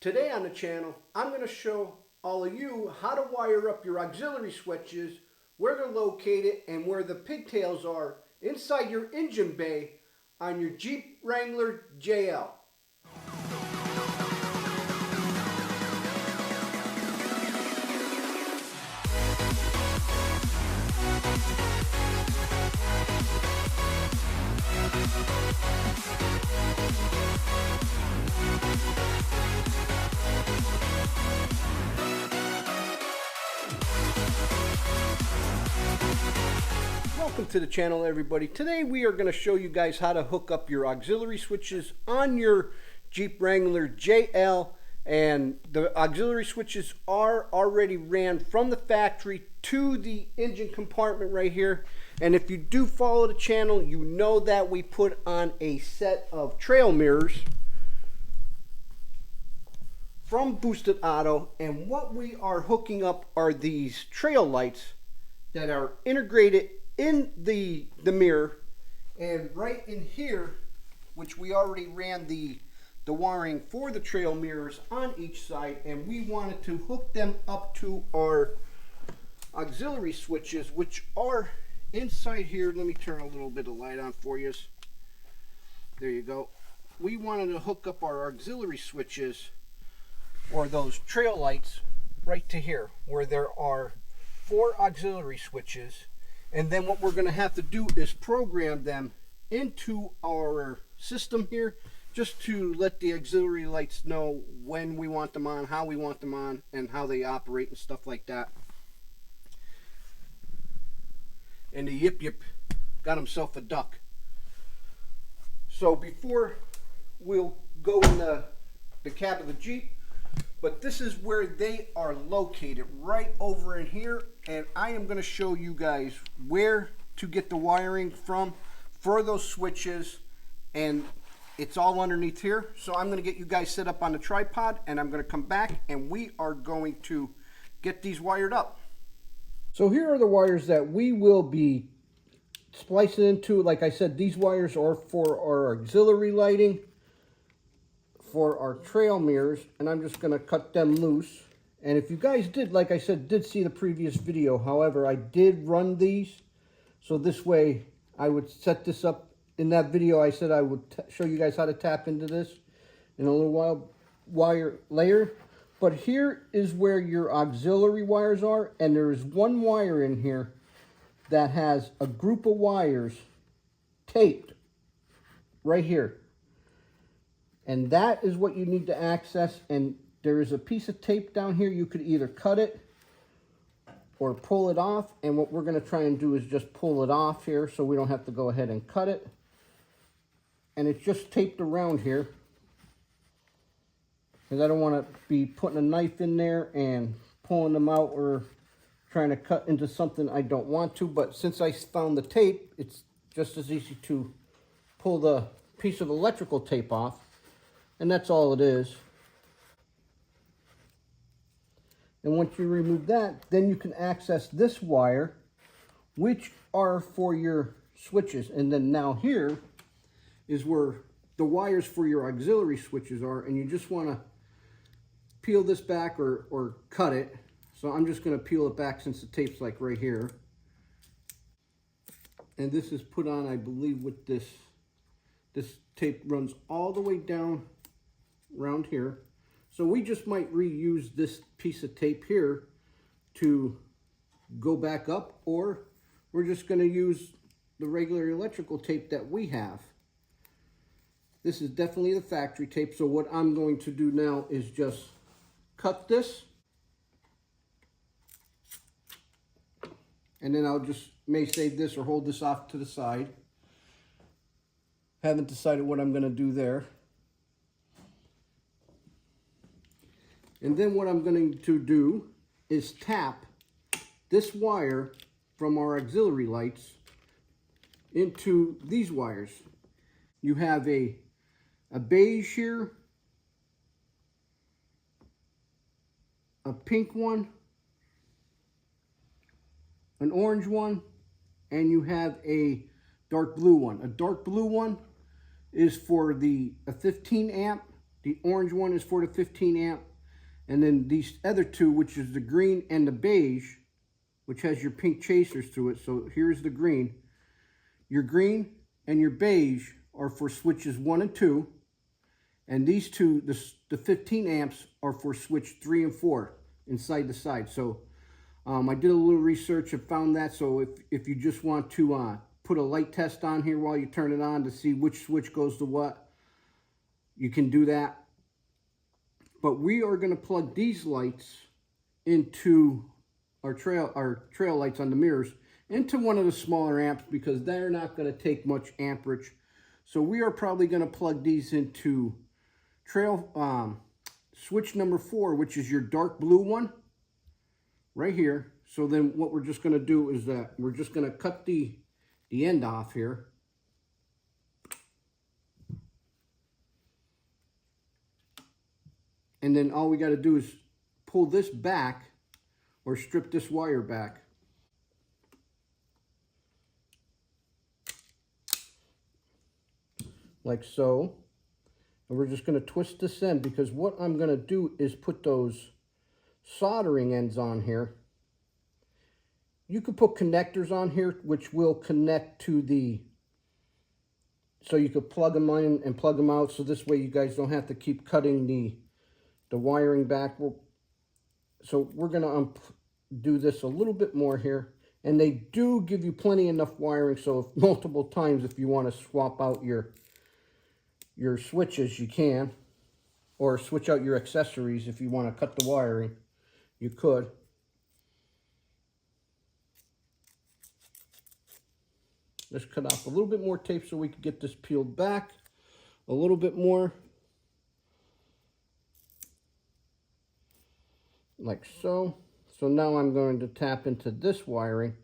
Today on the channel, I'm going to show all of you how to wire up your auxiliary switches, where they're located, and where the pigtails are inside your engine bay on your Jeep Wrangler JL. Welcome to the channel, everybody. Today we are going to show you guys how to hook up your auxiliary switches on your Jeep Wrangler JL, and the auxiliary switches are already ran from the factory to the engine compartment right here. And if you do follow the channel, you know that we put on a set of trail mirrors from Boosted Auto, and what we are hooking up are these trail lights that are integrated in the mirror, and right in here, which we already ran the wiring for the trail mirrors on each side, and we wanted to hook them up to our auxiliary switches, which are inside here. Let me turn a little bit of light on for you. There you go. We wanted to hook up our auxiliary switches, or those trail lights, right to here, where there are 4 auxiliary switches. And then what we're going to have to do is program them into our system here, just to let the auxiliary lights know when we want them on, how we want them on, and how they operate and stuff like that. And the Yip Yip got himself a duck. So before we'll go in the cab of the Jeep, but this is where they are located, right over in here, and I am going to show you guys where to get the wiring from for those switches, and it's all underneath here. So I'm going to get you guys set up on the tripod, and I'm going to come back and we are going to get these wired up. So here are the wires that we will be splicing into. Like I said, these wires are for our auxiliary lighting, for our trail mirrors, and I'm just going to cut them loose. And if you guys did, like I said, did see the previous video, however, I did run these, so this way I would set this up. In that video I said I would show you guys how to tap into this in a little while wire later. But here is where your auxiliary wires are, and there is one wire in here that has a group of wires taped right here. And that is what you need to access, and there is a piece of tape down here. You could either cut it or pull it off, and what we're going to try and do is just pull it off here so we don't have to go ahead and cut it. And it's just taped around here, because I don't want to be putting a knife in there and pulling them out or trying to cut into something I don't want to. But since I found the tape, it's just as easy to pull the piece of electrical tape off. And that's all it is. And once you remove that, then you can access this wire, which are for your switches. And then now here is where the wires for your auxiliary switches are. And you just want to peel this back or cut it. So I'm just going to peel it back since the tape's like right here. And this is put on, I believe, with this tape runs all the way down around here. So we just might reuse this piece of tape here to go back up, or we're just going to use the regular electrical tape that we have. This is definitely the factory tape. So what I'm going to do now is just cut this, and then I'll just may save this or hold this off to the side. Haven't decided what I'm going to do there. And then what I'm going to do is tap this wire from our auxiliary lights into these wires. You have a beige here, a pink one, an orange one, and you have a dark blue one. A dark blue one is for a 15 amp The orange one is for the 15 amp. And then these other two, which is the green and the beige, which has your pink chasers through it. So here's the green. Your green and your beige are for switches 1 and 2. And these two, the 15 amps, are for switch 3 and 4 inside the side. So I did a little research and found that. So if you just want to put a light test on here while you turn it on to see which switch goes to what, you can do that. But we are going to plug these lights into our trail lights on the mirrors into one of the smaller amps because they're not going to take much amperage. So we are probably going to plug these into trail switch number 4, which is your dark blue one right here. So then what we're just going to do is that we're just going to cut the end off here. And then all we got to do is pull this back or strip this wire back. Like so. And we're just going to twist this end because what I'm going to do is put those soldering ends on here. You could put connectors on here which will connect to the, so you could plug them in and plug them out, so this way you guys don't have to keep cutting the wiring back. So we're going to do this a little bit more here. And they do give you plenty enough wiring, so if multiple times if you want to swap out your switches, you can. Or switch out your accessories if you want to cut the wiring, you could. Let's cut off a little bit more tape so we can get this peeled back a little bit more. Like so. So now I'm going to tap into this wiring.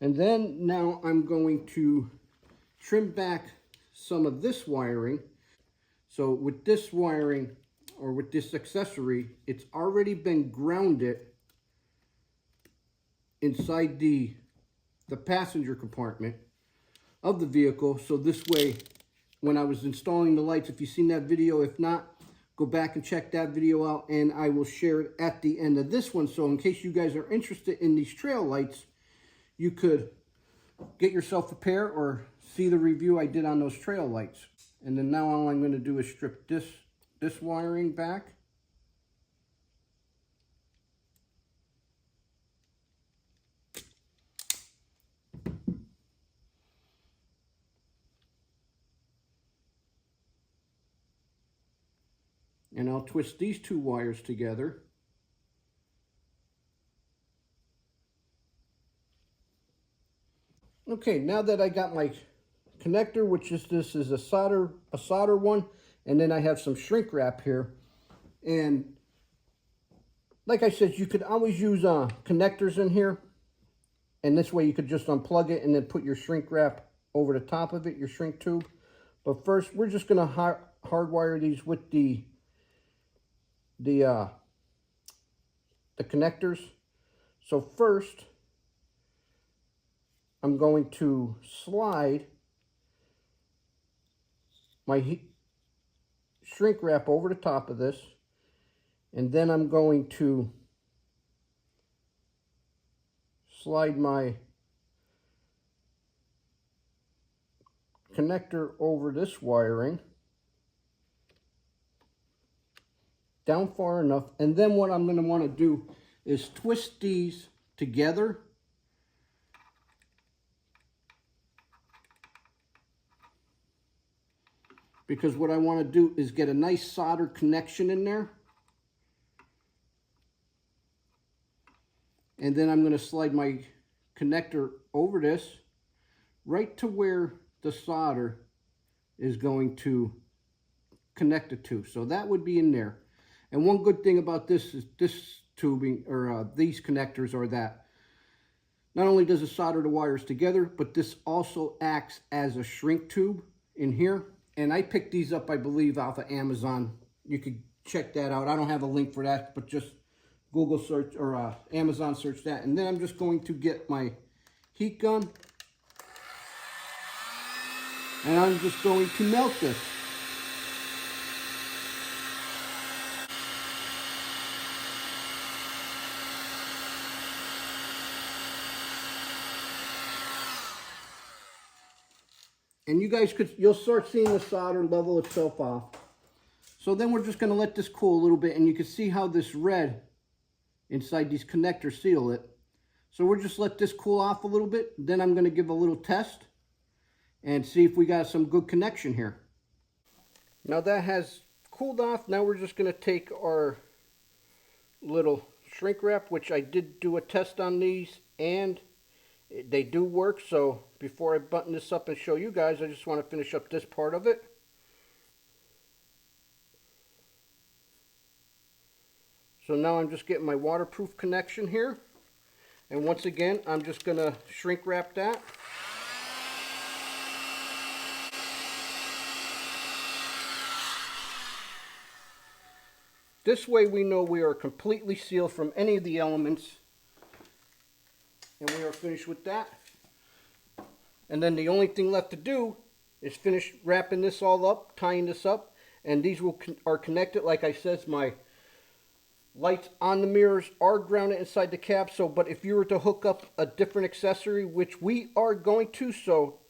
And then now I'm going to trim back some of this wiring. So with this wiring, or with this accessory, it's already been grounded inside the passenger compartment of the vehicle. So this way, when I was installing the lights, if you've seen that video, if not, go back and check that video out, and I will share it at the end of this one. So in case you guys are interested in these trail lights, you could get yourself a pair or see the review I did on those trail lights. And then now all I'm going to do is strip this wiring back. And I'll twist these two wires together. Okay, now that I got my connector, which is this is a solder one, and then I have some shrink wrap here. And like I said, you could always use connectors in here, and this way you could just unplug it and then put your shrink wrap over the top of it, your shrink tube. But first, we're just going to hardwire these with the connectors. So first, I'm going to slide my shrink wrap over the top of this, and then I'm going to slide my connector over this wiring down far enough. And then what I'm going to want to do is twist these together. Because what I want to do is get a nice solder connection in there. And then I'm going to slide my connector over this right to where the solder is going to connect it to. So that would be in there. And one good thing about this is this tubing, or these connectors, are that not only does it solder the wires together, but this also acts as a shrink tube in here. And I picked these up, I believe, off of Amazon. You could check that out. I don't have a link for that, but just Google search or Amazon search that. And then I'm just going to get my heat gun. And I'm just going to melt this. And you'll start seeing the solder level itself off. So then we're just going to let this cool a little bit, and you can see how this red inside these connectors seal it. So we'll just let this cool off a little bit. Then I'm going to give a little test and see if we got some good connection here. Now that has cooled off. Now we're just going to take our little shrink wrap, which I did do a test on these, and they do work. So before I button this up and show you guys, I just want to finish up this part of it. So now I'm just getting my waterproof connection here. And once again, I'm just going to shrink wrap that. This way we know we are completely sealed from any of the elements. And we are finished with that. And then the only thing left to do is finish wrapping this all up, tying this up. And these are connected. Like I said, my lights on the mirrors are grounded inside the cab. So, but if you were to hook up a different accessory, which we are going to, so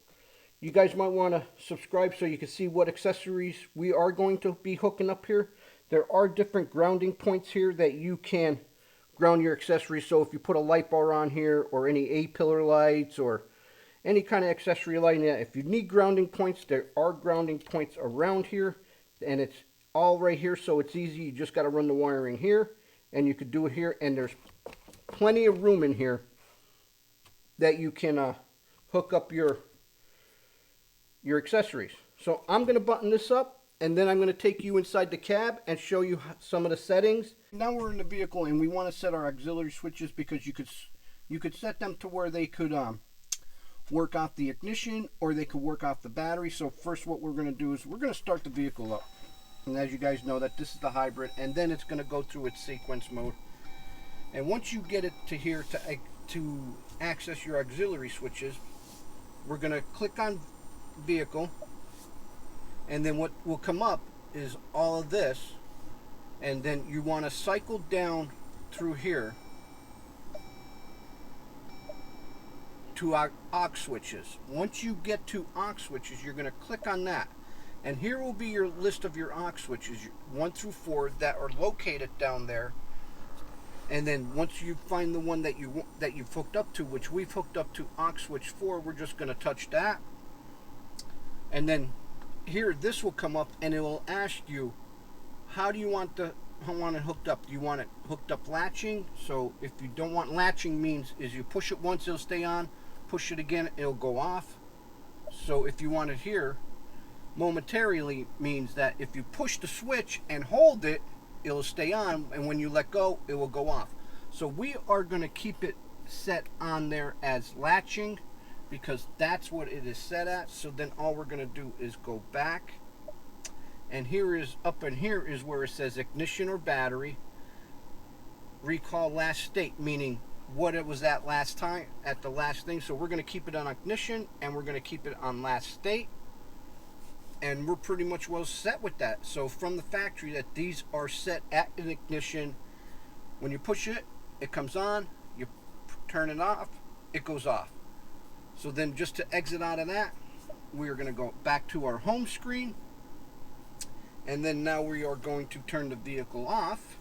you guys might want to subscribe so you can see what accessories we are going to be hooking up here. There are different grounding points here that you can ground your accessories. So if you put a light bar on here, or any A-pillar lights, or any kind of accessory lighting, if you need grounding points, there are grounding points around here, and it's all right here, so it's easy. You just got to run the wiring here, and you could do it here, and there's plenty of room in here that you can hook up your accessories. So I'm going to button this up, and then I'm going to take you inside the cab and show you some of the settings. Now we're in the vehicle, and we want to set our auxiliary switches, because you could set them to where they could work off the ignition, or they could work off the battery. So first what we're going to do is we're going to start the vehicle up. And as you guys know, that this is the hybrid, and then it's going to go through its sequence mode. And once you get it to here to access your auxiliary switches, we're going to click on vehicle, and then what will come up is all of this, and then you want to cycle down through here to aux switches. Once you get to aux switches, you're going to click on that. And here will be your list of your aux switches, 1 through 4, that are located down there. And then once you find the one that you've hooked up to, which we've hooked up to aux switch 4, we're just going to touch that. And then here, this will come up, and it will ask you, how do you want it hooked up? Do you want it hooked up latching? So if you don't want latching, means is you push it once, it'll stay on. Push it again, it'll go off. So if you want it here, momentarily, means that if you push the switch and hold it, it'll stay on, and when you let go, it will go off. So we are going to keep it set on there as latching, because that's what it is set at. So then all we're going to do is go back, and here is up in here is where it says ignition or battery. Recall last state, meaning what it was at last time, at the last thing. So we're going to keep it on ignition, and we're going to keep it on last state. And we're pretty much well set with that. So from the factory, that these are set at an ignition. When you push it, it comes on. You turn it off, it goes off. So then just to exit out of that, we are going to go back to our home screen. And then now we are going to turn the vehicle off.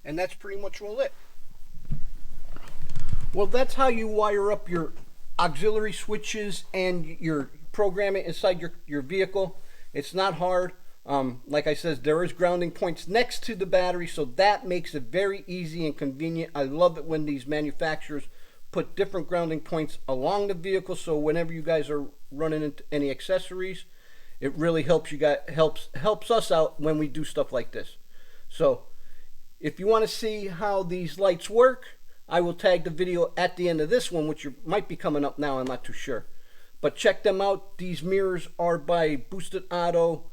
And that's pretty much all it. Well, that's how you wire up your auxiliary switches and your programming inside your vehicle. It's not hard. Like I said, there is grounding points next to the battery, so that makes it very easy and convenient. I love it when these manufacturers put different grounding points along the vehicle, so whenever you guys are running into any accessories, it really helps you guys, helps us out when we do stuff like this. So if you want to see how these lights work, I will tag the video at the end of this one, which might be coming up now, I'm not too sure. But check them out. These mirrors are by Boosted Auto,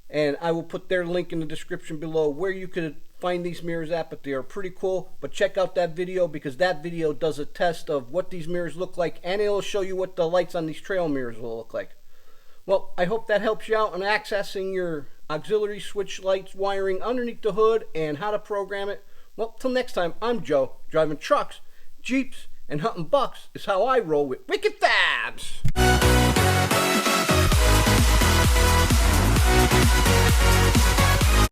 and I will put their link in the description below where you could find these mirrors at, but they are pretty cool. But check out that video, because that video does a test of what these mirrors look like, and it'll show you what the lights on these trail mirrors will look like. Well, I hope that helps you out on accessing your auxiliary switch lights wiring underneath the hood and how to program it. Well, till next time, I'm Joe. Driving trucks, Jeeps, and hunting bucks is how I roll with Wicked Fabz.